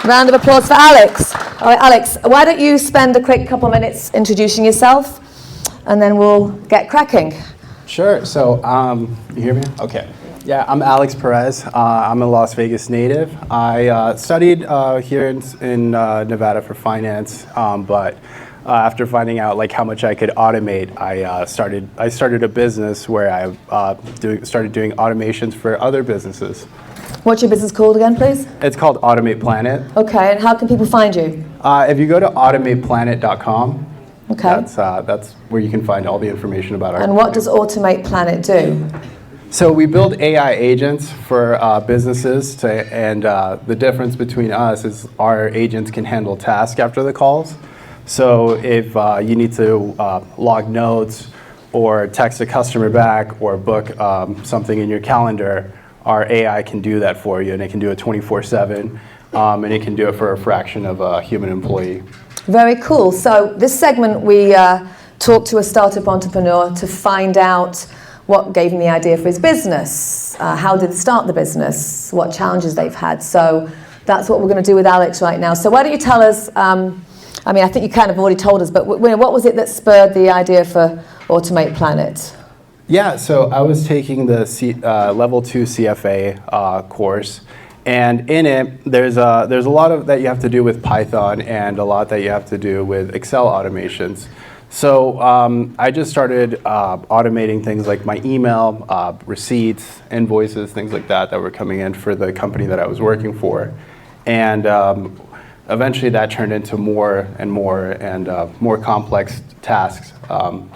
Round of applause for Alex. All right, Alex, why don't you spend a quick couple minutes introducing yourself, and then we'll get cracking. Sure. So, you hear me? Okay. Yeah, I'm Alex Perez. I'm a Las Vegas native. I studied here in Nevada for finance, but after finding out like how much I could automate, I started a business where I started doing automations for other businesses. What's your business called again, please? It's called Automate Planet. Okay, and how can people find you? If you go to automateplanet.com, okay, that's where you can find all the information about our And what does Automate Planet do? So we build AI agents for businesses, and the difference between us is our agents can handle tasks after the calls. So if you need to log notes or text a customer back or book something in your calendar, our AI can do that for you, and it can do it 24/7, and it can do it for a fraction of a human employee. Very cool. So this segment we talked to a startup entrepreneur to find out what gave him the idea for his business, how did they start the business, what challenges they've had. So that's what we're going to do with Alex right now. So why don't you tell us, I mean, I think you kind of already told us, but what was it that spurred the idea for Automate Planet? Yeah, so I was taking the level 2 CFA course, and in it there's a lot of that you have to do with Python and a lot that you have to do with Excel automations. So I just started automating things like my email, receipts, invoices, things like that were coming in for the company that I was working for, and eventually that turned into more and more complex tasks.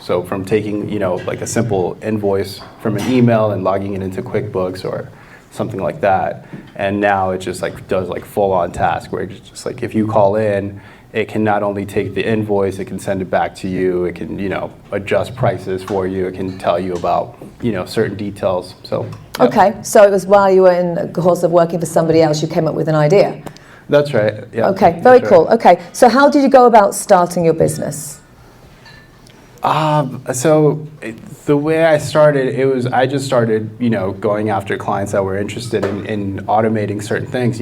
So from taking, like a simple invoice from an email and logging it into QuickBooks or something like that, and now it just like does like full-on task where it's just like if you call in, it can not only take the invoice, it can send it back to you, it can adjust prices for you, it can tell you about certain details. So yeah. Okay, so it was while you were in the course of working for somebody else you came up with an idea? That's right. Yeah. Okay, very cool. Okay, so how did you go about starting your business? So the way I started, I just started, going after clients that were interested in automating certain things,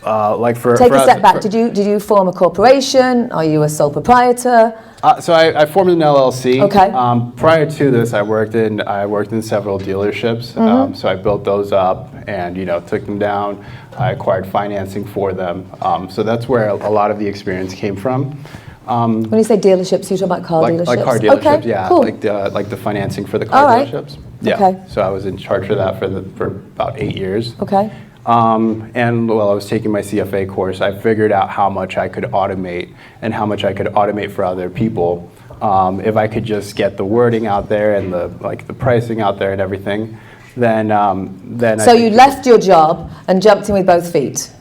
like for Take a step back. Did you form a corporation? Are you a sole proprietor? So I formed an LLC. Okay. Prior to this, I worked in several dealerships. Mm-hmm. So I built those up and took them down. I acquired financing for them. So that's where a lot of the experience came from. When you say dealerships, you're talking about car dealerships? Like car dealerships, okay, yeah. Cool. Like the financing for the car dealerships. Yeah. Okay. So I was in charge for that for about 8 years. Okay. And while I was taking my CFA course, I figured out how much I could automate and how much I could automate for other people. If I could just get the wording out there and the pricing out there and everything, then. So you left your job and jumped in with both feet.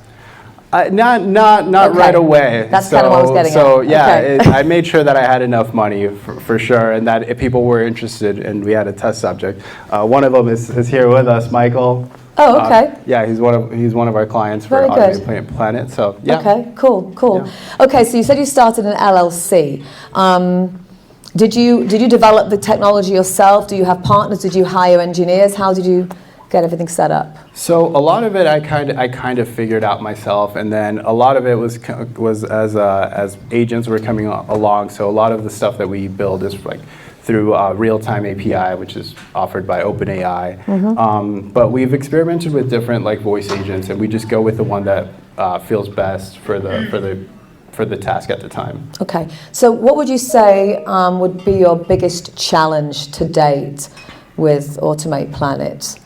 Not Okay. right away. That's kind of what I was getting at. So yeah, Okay. I made sure that I had enough money for sure, and that if people were interested, and we had a test subject. One of them is here with us, Michael. Oh, okay. Yeah, he's one of our clients for Automate Planet. So yeah. Okay, cool. Yeah. Okay, so you said you started an LLC. Did you develop the technology yourself? Do you have partners? Did you hire engineers? How did you get everything set up? So a lot of it I kind of figured out myself, and then a lot of it was as agents were coming along. So a lot of the stuff that we build is like through real-time API, which is offered by OpenAI. Mm-hmm. But we've experimented with different like voice agents, and we just go with the one that feels best for the task at the time. Okay, so what would you say would be your biggest challenge to date with Automate Planet?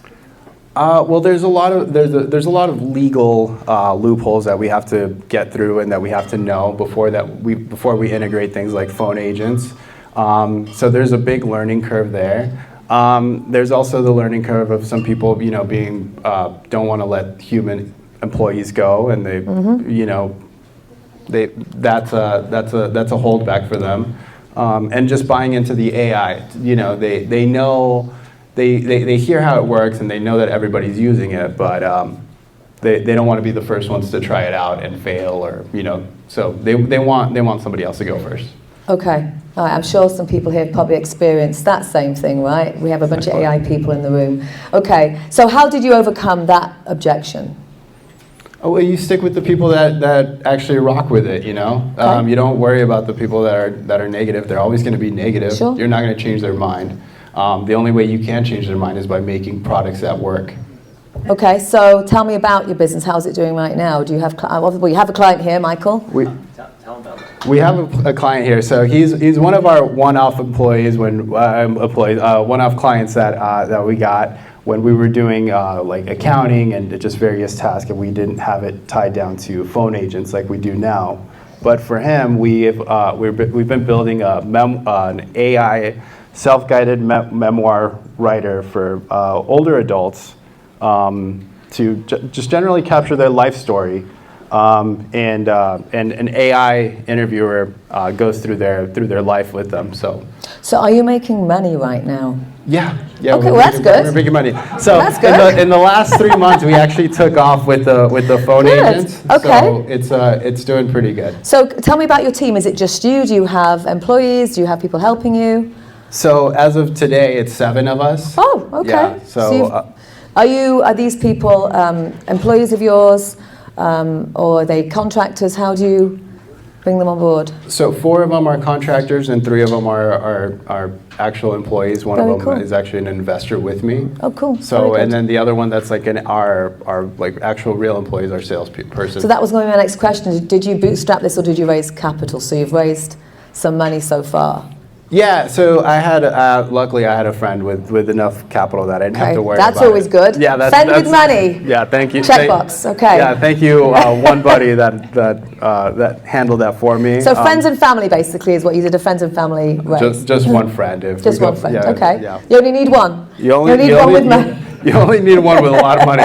Well, there's a lot of legal loopholes that we have to get through and that we have to know before we integrate things like phone agents. So there's a big learning curve there. There's also the learning curve of some people, being don't want to let human employees go, and they, Mm-hmm. That's a holdback for them. And just buying into the AI, they know. They hear how it works and they know that everybody's using it, but they don't want to be the first ones to try it out and fail, or so they want somebody else to go first. Okay, all right. I'm sure some people here have probably experienced that same thing, right? We have a bunch of AI people in the room. Okay, so how did you overcome that objection? Oh, well, you stick with the people that actually rock with it, you know? Okay. You don't worry about the people that are negative. They're always going to be negative. Sure. You're not going to change their mind. The only way you can change their mind is by making products that work. Okay, so tell me about your business. How's it doing right now? Do you have, well, you have a client here, Michael. We have a client here. So he's one of our one-off employees one-off clients that we got when we were doing like accounting and just various tasks, and we didn't have it tied down to phone agents like we do now. But for him, we've been building an AI self-guided memoir writer for older adults to just generally capture their life story. And an AI interviewer goes through their life with them. So are you making money right now? Yeah. Okay, well, that's good. We're making money. So That's good. In the last 3 months, we actually took off with the phone Good. agents. Okay. So it's doing pretty good. So tell me about your team. Is it just you? Do you have employees? Do you have people helping you? So as of today, it's 7 of us. Oh, okay. Yeah. So are these people employees of yours, or are they contractors? How do you bring them on board? So 4 of them are contractors, and 3 of them are actual employees. One Very of them cool. is actually an investor with me. Oh, cool. So Very good. and then the other one that's like our like actual real employees, our salesperson. So that was going to be my next question. Did you bootstrap this or did you raise capital? So you've raised some money so far. Yeah, so I had luckily I had a friend with enough capital that I didn't have to worry about it. That's always good. Yeah, Friend with money. Yeah, thank you. Checkbox. Okay. Yeah, thank you, one buddy that handled that for me. So friends and family basically is what you did. A friends and family raise. Just one friend. Just one friend. Yeah, okay. Yeah. You only need one. You only need one with money. You only need one with a lot of money.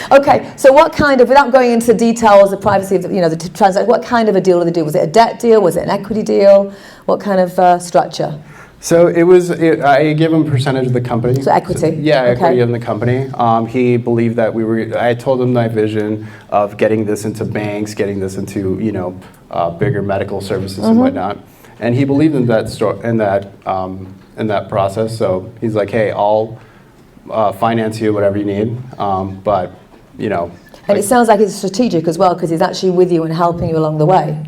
Okay, so what kind of, without going into details, the privacy of the transaction, what kind of a deal did they do? Was it a debt deal? Was it an equity deal? What kind of structure? So I gave him a percentage of the company. So equity? Yeah, Okay. equity in the company. He believed that I told him my vision of getting this into banks, getting this into, bigger medical services and whatnot. And he believed in that process. So he's like, hey, I'll finance you whatever you need. But, And it sounds like it's strategic as well because he's actually with you and helping you along the way.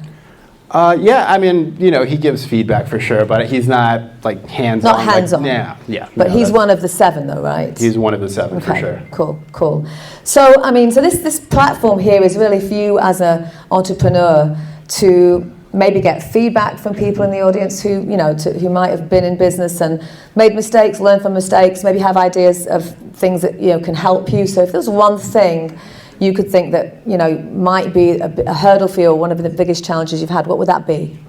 Yeah, I mean, he gives feedback for sure, but he's not like hands-on. Not hands-on. Yeah. But he's one of the 7 though, right? He's one of the 7 for sure. Cool. So, so this platform here is really for you as an entrepreneur to maybe get feedback from people in the audience who, who might have been in business and made mistakes, learn from mistakes, maybe have ideas of things that, can help you. So if there's one thing you could think that, might be a hurdle for you or one of the biggest challenges you've had, what would that be?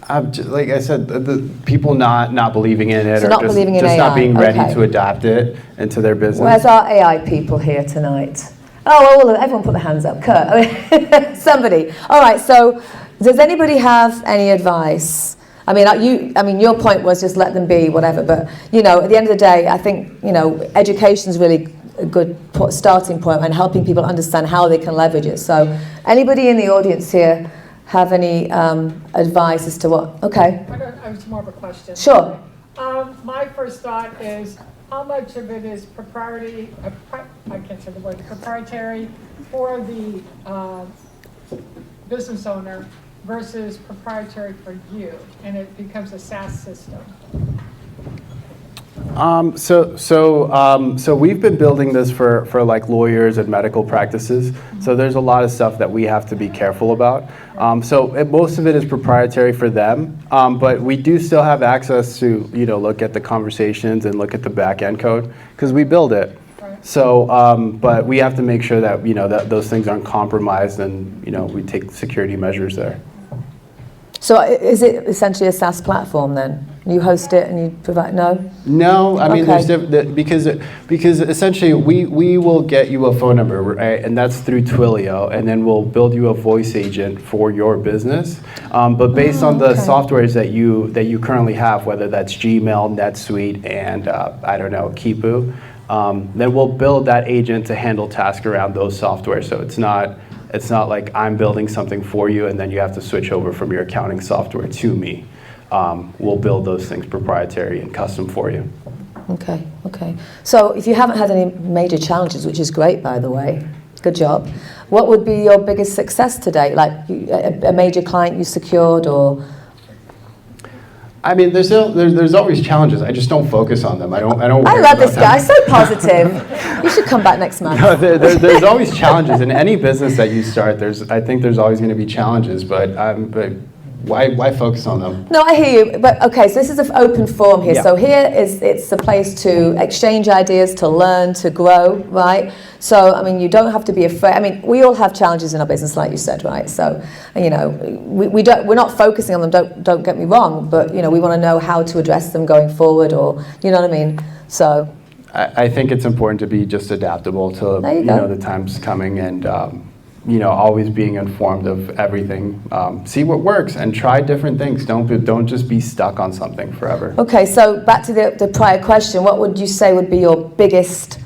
Like I said, the people not believing in it, So or not believing in just AI. not being ready Okay. to adapt it into their business. Where's our AI people here tonight? Oh, well, everyone put their hands up. Kurt, somebody. All right, so does anybody have any advice? I mean, your point was just let them be, whatever. But, at the end of the day, I think, education's really a good starting point and helping people understand how they can leverage it. So anybody in the audience here have any advice as to what? Okay. I was more of a question. Sure. My first thought is how much of it is proprietary for the business owner versus proprietary for you, and it becomes a SaaS system. So we've been building this for like lawyers and medical practices. So there's a lot of stuff that we have to be careful about. Most of it is proprietary for them, but we do still have access to look at the conversations and look at the back end code because we build it. Right. So, but we have to make sure that that those things aren't compromised and we take security measures there. So is it essentially a SaaS platform then? You host it and you provide, no? No, I mean, Okay. because essentially we will get you a phone number, right? And that's through Twilio, and then we'll build you a voice agent for your business. But based on the softwares that you currently have, whether that's Gmail, NetSuite, and I don't know, Keepu, then we'll build that agent to handle tasks around those software. So it's not like I'm building something for you and then you have to switch over from your accounting software to me. We'll build those things proprietary and custom for you. Okay, okay. So if you haven't had any major challenges, which is great, by the way, good job, what would be your biggest success to date? Like a major client you secured, or? I mean, there's always challenges. I just don't focus on them. I don't. I worry love about this them. guy, so positive. You should come back next month. No, there's always challenges in any business that you start. I think there's always going to be challenges, but why focus on them? No, I hear you. But okay, so this is an open forum here. Yeah. So here it's a place to exchange ideas, to learn, to grow, right? So I mean, you don't have to be afraid. I mean, we all have challenges in our business, like you said, right? So you know, we're not focusing on them. Don't get me wrong, but you know, we want to know how to address them going forward, or you know what I mean. So I think it's important to be just adaptable to the times coming, and you know, always being informed of everything. See what works and try different things. Don't just be stuck on something forever. okay, so back to the prior question. What would you say would be your biggest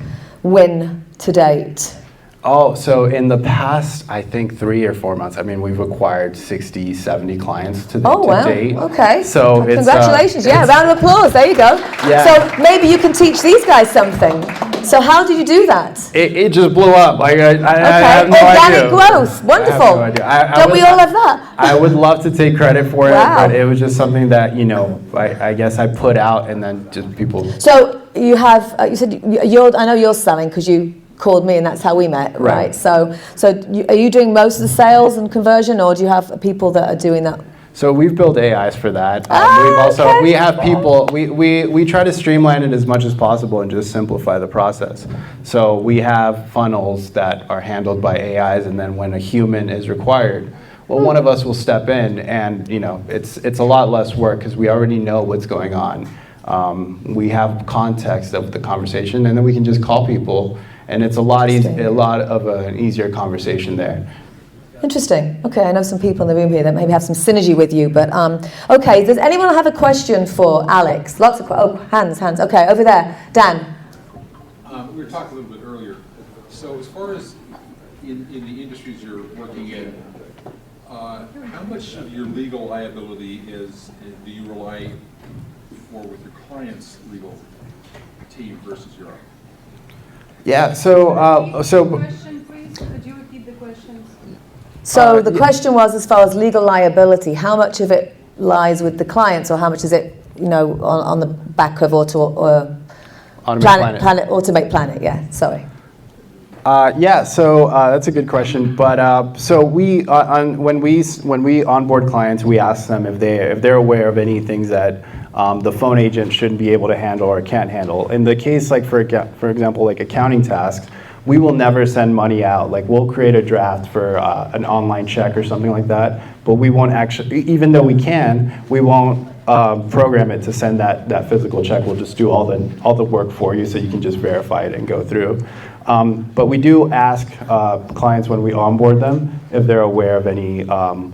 win to date? Oh, so in the past, I think 3 or 4 months, I mean, we've acquired 60, 70 clients to wow. date. Okay. So congratulations. Yeah, round of applause. There you go. Yeah. So maybe you can teach these guys something. So how did you do that? It just blew up. I have no Organic idea. growth. Wonderful. I have no idea. Don't we all have that? I would love to take credit for Wow. it, but it was just something that, you know, I guess I put out and then just people. So you have, you said, I know you're selling because you called me and that's how we met, right? So are you doing most of the sales and conversion, or do you have people that are doing that? So we've built AIs for that. Okay. We have people, we try to streamline it as much as possible and just simplify the process. So we have funnels that are handled by AIs, and then when a human is required, well, one of us will step in, and you know, it's a lot less work because we already know what's going on. We have context of the conversation, and then we can just call people, and it's a lot of an easier conversation there. Interesting. Okay, I know some people in the room here that maybe have some synergy with you, but okay, does anyone have a question for Alex? Lots of hands. Okay, over there, Dan. We were talking a little bit earlier. So as far as in the industries you're working in, how much of your legal liability do you rely for with your client's legal team versus your own? Yeah. Question, please. Could you repeat the questions? So the question was, as far as legal liability, how much of it lies with the clients, or how much is it, you know, on the back of Automate Planet? Yeah, sorry. Yeah, so that's a good question. But so when we onboard clients, we ask them if they're aware of any things that the phone agent shouldn't be able to handle or can't handle. In the case, like for example, like accounting tasks, we will never send money out. Like we'll create a draft for an online check or something like that, but we won't actually, even though we can, we won't program it to send that physical check. We'll just do all the work for you, so you can just verify it and go through. But we do ask clients when we onboard them if they're aware of any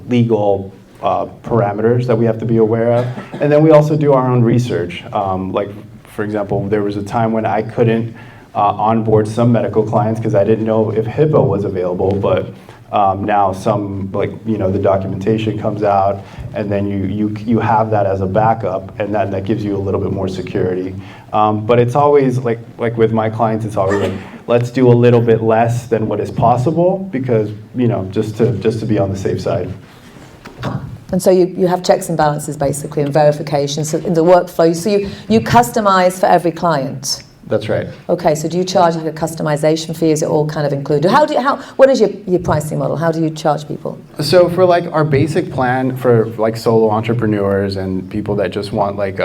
legal parameters that we have to be aware of. And then we also do our own research. Like, for example, there was a time when I couldn't onboard some medical clients because I didn't know if HIPAA was available, but now some, like, you know, the documentation comes out, and then you have that as a backup, and that gives you a little bit more security. But it's always like with my clients, it's always like, let's do a little bit less than what is possible, because, you know, just to be on the safe side. And so you have checks and balances basically, and verifications in the workflow. So you customize for every client. That's right. Okay, so do you charge like a customization fee? Is it all kind of included? What is your pricing model? How do you charge people? So for like our basic plan for like solo entrepreneurs and people that just want like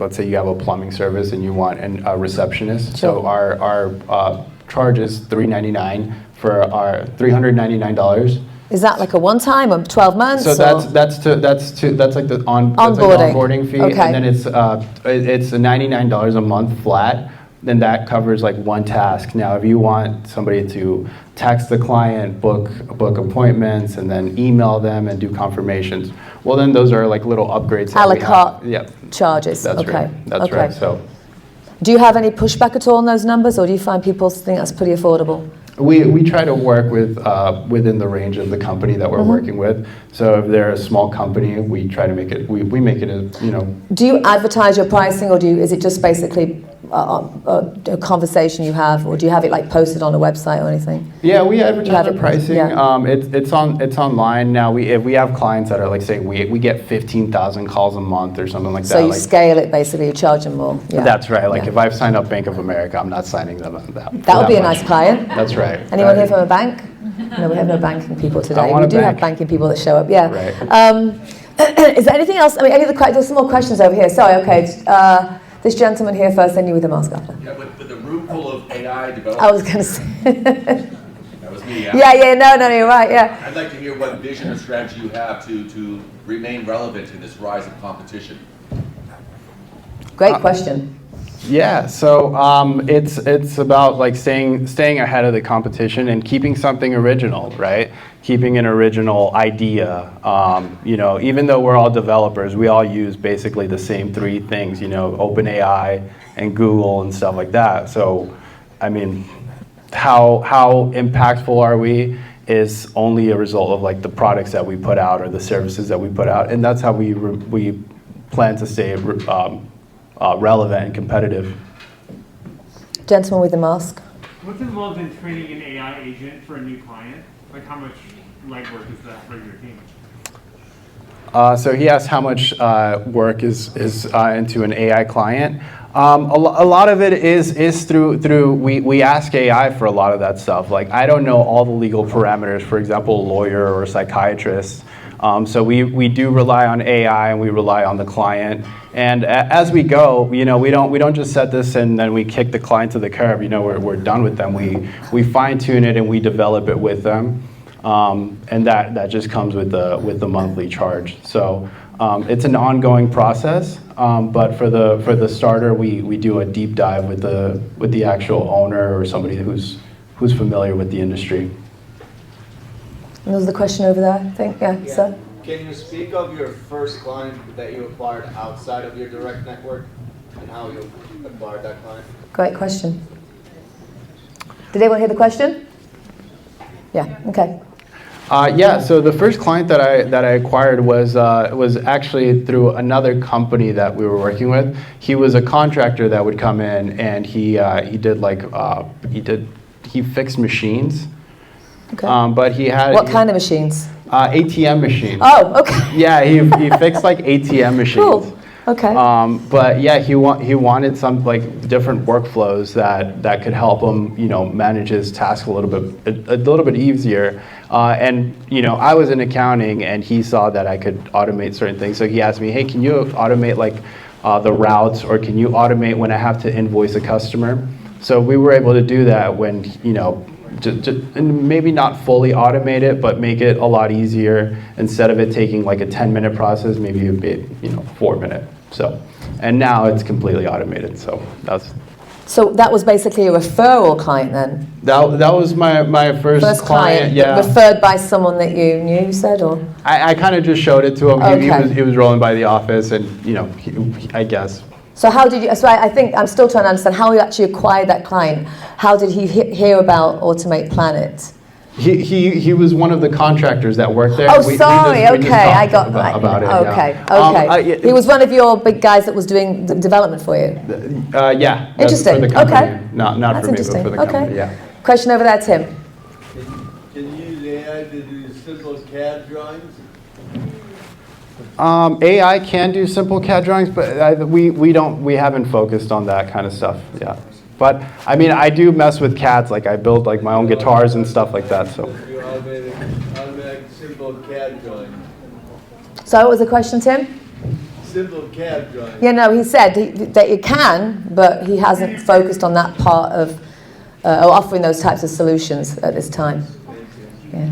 let's say you have a plumbing service and you want a receptionist. Sure. So our charge is $399 for our $399. Is that like a one-time or 12 months? So that's like the onboarding fee, okay. And then it's $99 a month flat. Then that covers like one task. Now, if you want somebody to text the client, book appointments, and then email them and do confirmations, well, then those are like little upgrades. A la carte Yep. charges. That's okay. right. That's okay. right. So, do you have any pushback at all on those numbers, or do you find people think that's pretty affordable? We try to work with within the range of the company that we're working with. So if they're a small company, we try to make it. We make it as, you know. Do you advertise your pricing, or is it just basically a conversation you have, or do you have it like posted on a website or anything? Yeah, we advertise our pricing. Yeah. It's online now. If we have clients that are like, say, we get 15,000 calls a month or something like that. So you like, scale it basically, you charge them more. Yeah. That's right. Like Yeah. if I've signed up Bank of America, I'm not signing them up. That would be a nice client. That's right. Anyone here from a bank? No, we have no banking people today. want We a do have bank. banking people that show up, yeah. Right. Is there anything else? I mean, there's some more questions over here. Sorry, okay. This gentleman here first, then you with the mask after. Yeah, with a room full of AI developers. I was going to say. That was me. Yeah, no, you're right, yeah. I'd like to hear what vision or strategy you have to remain relevant in this rise of competition. Great question. Yeah, so it's about like staying ahead of the competition and keeping something original, right? Keeping an original idea. Even though we're all developers, we all use basically the same three things. OpenAI and Google and stuff like that. So, I mean, how impactful are we is only a result of like the products that we put out or the services that we put out, and that's how we plan to stay relevant and competitive. Gentleman with the mask. What's involved in training an AI agent for a new client? Like how much legwork is that for your team? So he asked how much work is into an AI client. A lot of it is through we ask AI for a lot of that stuff. Like I don't know all the legal parameters, for example, a lawyer or a psychiatrist. So we do rely on AI and we rely on the client. And as we go, we don't just set this and then we kick the client to the curb. We're done with them. We fine tune it and we develop it with them. And that just comes with the monthly charge. So it's an ongoing process. But for the starter, we do a deep dive with the actual owner or somebody who's familiar with the industry. And there was the question over there, I think. Yeah, sir. Can you speak of your first client that you acquired outside of your direct network and how you acquired that client? Great question. Did anyone hear the question? Yeah, okay. So the first client that I acquired was actually through another company that we were working with. He was a contractor that would come in and he fixed machines. Okay. But he had What kind of machines? ATM machines. Oh, okay. Yeah, he fixed like ATM machines. Cool. Okay. But yeah, he wanted some like different workflows that could help him, manage his task a little bit easier. And I was in accounting, and he saw that I could automate certain things. So he asked me, hey, can you automate like the routes, or can you automate when I have to invoice a customer? So we were able to do that when and maybe not fully automate it, but make it a lot easier. Instead of it taking like a 10-minute process, maybe a bit 4-minute. So, and now it's completely automated. So that was basically a referral client then? That was my first client. Yeah. Referred by someone that you knew, you said, or? I kind of just showed it to him. Okay. He was rolling by the office, and I guess. So how did you? So I think I'm still trying to understand how you actually acquired that client. How did he hear about Automate Planet? He was one of the contractors that worked there. Oh, We sorry. just Okay, I got about it. Okay, Yeah. okay. He was one of your big guys that was doing the development for you. Yeah. That's Interesting. For the company. Okay. Not That's for me, but interesting. for the Okay. company. Yeah. Question over there, Tim. Can you use AI to do simple CAD drawings? AI can do simple CAD drawings, but we haven't focused on that kind of stuff. Yeah. But I mean, I do mess with CADs. Like I build like my own guitars and stuff like that. So. You automate simple CAD drawings. So what was the question, Tim? Simple CAD drawings. Yeah, no, he said that you can, but he hasn't focused on that part of offering those types of solutions at this time. Yeah.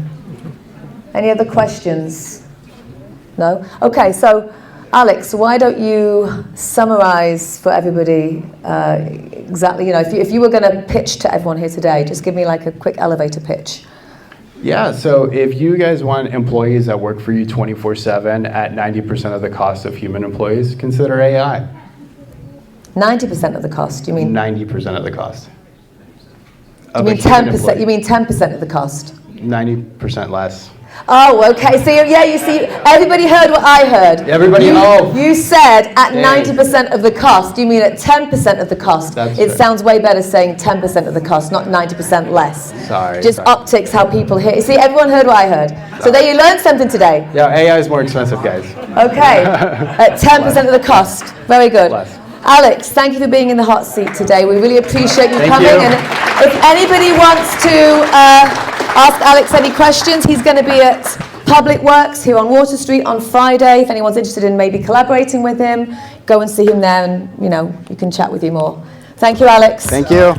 Any other questions? No? Okay, so Alex, why don't you summarize for everybody exactly, if you were going to pitch to everyone here today, just give me like a quick elevator pitch. Yeah, so if you guys want employees that work for you 24/7 at 90% of the cost of human employees, consider AI. 90% of the cost, you mean? 90% of the cost. You mean 10%? You mean 10% of the cost? 90% less. Oh, okay. So yeah, you see, everybody heard what I heard. Everybody, You said at Dang. 90% of the cost. You mean at 10% of the cost? That's It right. sounds way better saying 10% of the cost, not 90% less. Sorry. Just optics, how people hear. See, everyone heard what I heard. So there, you learned something today. Yeah, AI is more expensive, guys. Okay, at 10% of the cost. Very good. Less. Alex, thank you for being in the hot seat today. We really appreciate you Thank coming. you. And if anybody wants to ask Alex any questions, he's going to be at Public Works here on Water Street on Friday. If anyone's interested in maybe collaborating with him, go and see him there, and you can chat with you more. Thank you, Alex. Thank you.